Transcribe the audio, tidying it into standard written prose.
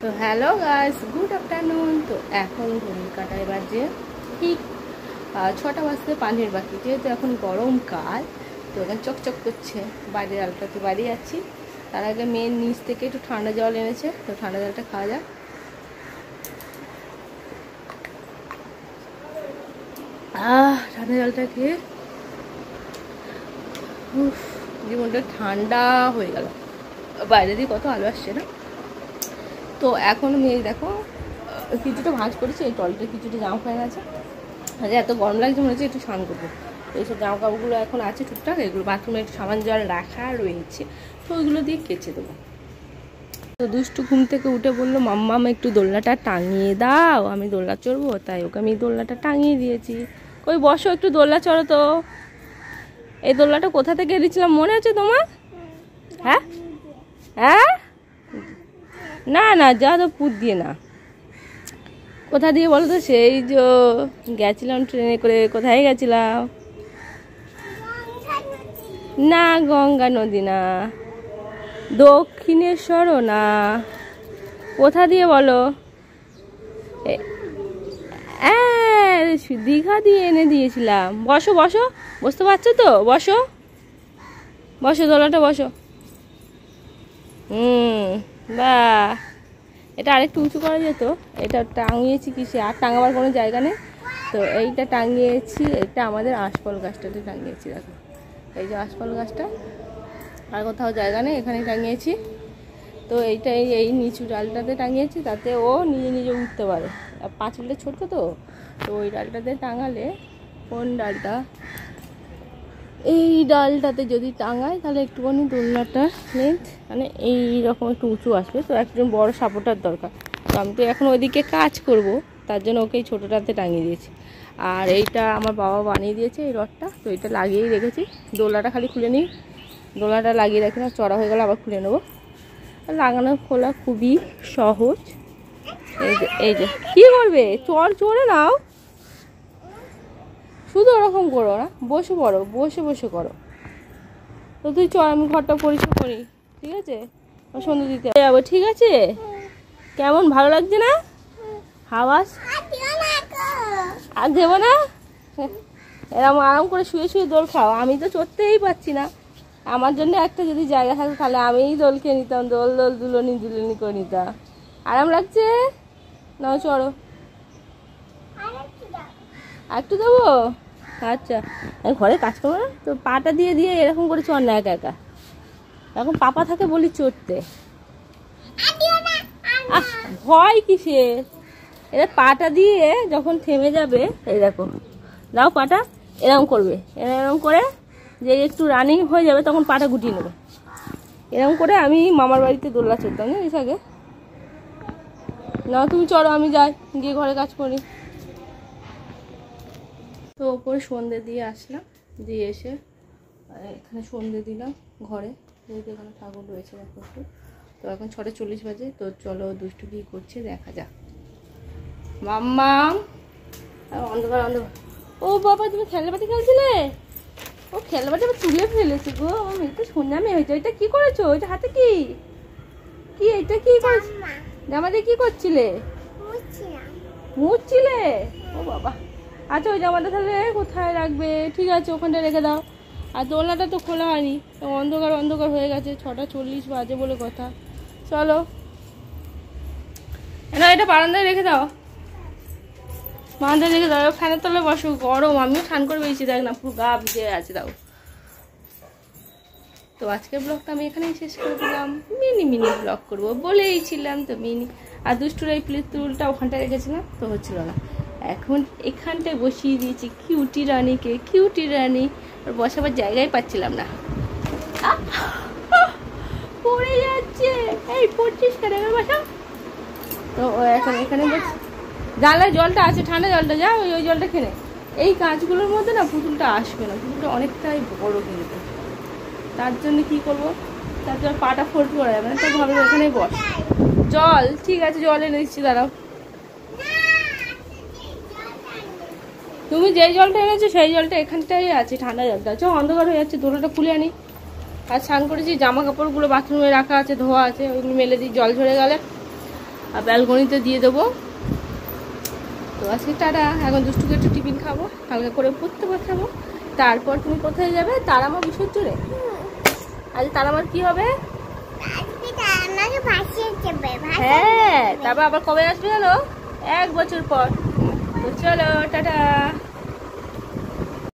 তো hello guys, good afternoon. তো এখন ঘড়ির কাঁটায় বাজে ঠিক 6টা বাজতে 5 বাকি, যেহেতু এখন গরমকাল তো এখন চকচক করছে। বাইরের আলটাতে বাড়ি যাচ্ছি, তার আগে মেয়ের নিচ থেকে একটু ঠান্ডা জল এনেছে, তো ঠান্ডা জলটা খাওয়া যাক। ঠান্ডা জলটা খেয়ে জীবনটা ঠান্ডা হয়ে গেল। বাইরে দিয়ে কত আলো আসছে না। তো এখন মেয়ে দেখো কিছুটা ভাঁজ করেছি, এই টলটা কিছুটা জামা প্যান্ট আছে, এত গরম লাগছে মনে হচ্ছে একটু স্নান করবো। এইসব জামা কাপড়গুলো এখন আছে টুকটাক, এগুলো বাথরুমে একটু সাবান জল রাখা রয়েছে, তো ওইগুলো দিয়ে কেচে দেবো। তো দুষ্টু ঘুম থেকে উঠে বললো মাম্মা একটু দোলনাটা টাঙিয়ে দাও, আমি দোলনা চড়বো, তাই ওকে আমি দোলনাটা টাঙিয়ে দিয়েছি। কই বসো একটু দোলনা চড়ো। তো এই দোলনাটা কোথা থেকে এনেছিলাম মনে আছে তোমার? হ্যাঁ হ্যাঁ, না না যাদবপুর দিয়ে না, কোথা দিয়ে বলো তো? সেই যে গেছিলাম ট্রেনে করে, কোথায় গেছিলাম? না গঙ্গা নদী না, দক্ষিণেশ্বরও না, কোথা দিয়ে বলো? দীঘা দিয়ে এনে দিয়েছিলাম। বসো বসো, বুঝতে পারছো তো? বসো বসো, দোলাটা বসো। বাহ, এটা আরেকটু উঁচু করা যেত। এটা টাঙিয়েছি কিসে, আর টাঙাবার কোনো জায়গা নেই, তো এইটা টাঙিয়েছি। এটা আমাদের আশফল গাছটাতে টাঙিয়েছি, দেখো এই যে আশফল গাছটা, আর কোথাও জায়গা নেই, এখানে টাঙিয়েছি। তো এইটা এই নিচু ডালটাতে টাঙিয়েছি, তাতে ও নিজে নিজে উঠতে পারে। পাঁচিলটা ছোট্ট তো, তো ওই ডালটাতে টাঙালে, কোন ডালটা, এই ডালটাতে যদি টাঙায় তাহলে একটুখানি দোলনাটা লেন্থ মানে এইরকম একটু উঁচু আসবে। তো একজন বড় সাপোর্টার দরকার, তো আমি তো এখন ওইদিকে কাজ করব, তার জন্য ওকে এই ছোটোটাতে টাঙিয়ে দিয়েছি। আর এইটা আমার বাবা বানিয়ে দিয়েছে এই রডটা, তো এটা লাগিয়েই রেখেছি। দোলনাটা খালি খুলে নিই, দোলনাটা লাগিয়ে রাখি না, চড়া হয়ে গেলে আবার খুলে নেবো। লাগানো খোলা খুবই সহজ। এই যে কী করবে, চড়ে নাও, শুধু ওরকম করো না, বসে পড়ো, বসে বসে করো। তো তুই চল, আমি ঘরটা পরিষ্কার করি, ঠিক আছে? সন্ধ্যে দিতে যাবো, ঠিক আছে? কেমন ভালো লাগছে না হাওয়া? আর দেবো না, এরকম আরাম করে শুয়ে শুয়ে দোল খাও। আমি তো চড়তেই পারছি না, আমার জন্য একটা যদি জায়গা থাকতো তাহলে আমিই দোল খেয়ে নিতাম, দোল দোল দুলনি দুলনি করে নিতাম। আরাম লাগছে না? চড়ো, একটু দেবো। আচ্ছা, আমি ঘরে কাজ করবো না তো, পাটা দিয়ে দিয়ে এরকম করে চড় না একা একা, এখন পাপা থাকে বলি চড়তে। ভয় কিসে, এরা পাটা দিয়ে যখন থেমে যাবে, এই দেখো দাও পাটা, এরকম করবে, এরকম করে যে একটু রানিং হয়ে যাবে তখন পাটা গুটিয়ে নেবে। এরকম করে আমি মামার বাড়িতে দোলনা চড়তাম, জানিস আগে। না তুমি চড়ো, আমি যাই গিয়ে ঘরে কাজ করি। তো ওপরে সন্ধে দিয়ে আসলাম, দিয়ে এসে এখানে সন্ধে দিলাম ঘরে, যেহেতু এখানে ঠাকুর রয়েছে দেখো একটু। তো এখন 6:40 বাজে, তো চলো দুষ্টু কী করছে দেখা যাক। মাম্মাম, অন্ধকার অন্ধকার। ও বাবা, তুমি খেলনাবাটি খেলছিলে? ও খেলনাবাটি আবার চুড়িয়ে ফেলেছি গো, আমি তো শুনলাম হয়েছে। ওইটা কী করেছো? ওইটা হাতে কি কি, এইটা কি করেছো? জামা দিয়ে কী করছিলে? মুছছিলে? ও বাবা, আচ্ছা ওই জামাটা তাহলে কোথায় রাখবে? ঠিক আছে, ওখানটা রেখে দাও। আর দোলনাটা তো খোলা হয়নি, তো অন্ধকার অন্ধকার হয়ে গেছে, 6:40 বাজে বলে কথা। চলো না, এটা বারান্দায় রেখে দাও, বারান্দায় রেখে দাও, ফ্যানের তলে বসো, গরম। আমিও স্নান করে বেরিয়েছি, দেখ না পুরো গা ভিজে আছে। দাও। তো আজকের ব্লগটা আমি এখানেই শেষ করে দিলাম, মিনি মিনি ব্লগ করবো বলেইছিলাম তো, মিনি। আর দুষ্টুর এই প্লেট তুলটা ওখানটায় রেখেছিলাম, তো হচ্ছিল না, এখন এখানটায় বসিয়ে দিয়েছি কিউটি রানীকে। কিউটি রানী ওর বসাবার জায়গায় পাচ্ছিলাম না, পড়ে যাচ্ছে। এই পড়ছিস কেন, বসা। তো এখন এখানে বসে, জানলায় জলটা আছে, ঠান্ডা জলটা, যা ওই জলটা খেলে। এই কাঁচগুলোর মধ্যে না পুতুলটা আসবে না, পুতুলটা অনেকটাই বড় কিন্তু, তার জন্য কি করবো, তার জন্য পাটা ফোল্ড করা যাবে না, তাই ভাবলাম এখানেই বস। জল ঠিক আছে, জল এনে দিচ্ছি, দাঁড়াও। তুমি যেই জলটা এনেছো সেই জলটা এখানটাই আছে, ঠান্ডা জলটা। চ, অন্ধকার হয়ে যাচ্ছে, দোলনাটা খুলে আনি। আর স্নান করেছি, জামা কাপড়গুলো বাথরুমে রাখা আছে, ধোয়া আছে, ওইগুলো মেলে দিই, জল ঝরে গেলে আর ব্যালকনিতে দিয়ে দেবো। তো আজকে টাটা। এখন দুষ্টুকে একটু টিফিন খাবো, হালকা করে পড়তে বসাবো। তারপর তুমি কোথায় যাবে? তারামা বিসর্জনে। আজ তারামার কি হবে? হ্যাঁ, তারপর আবার কবে আসবে জানো? 1 বছর পর। তো চলো টাটা।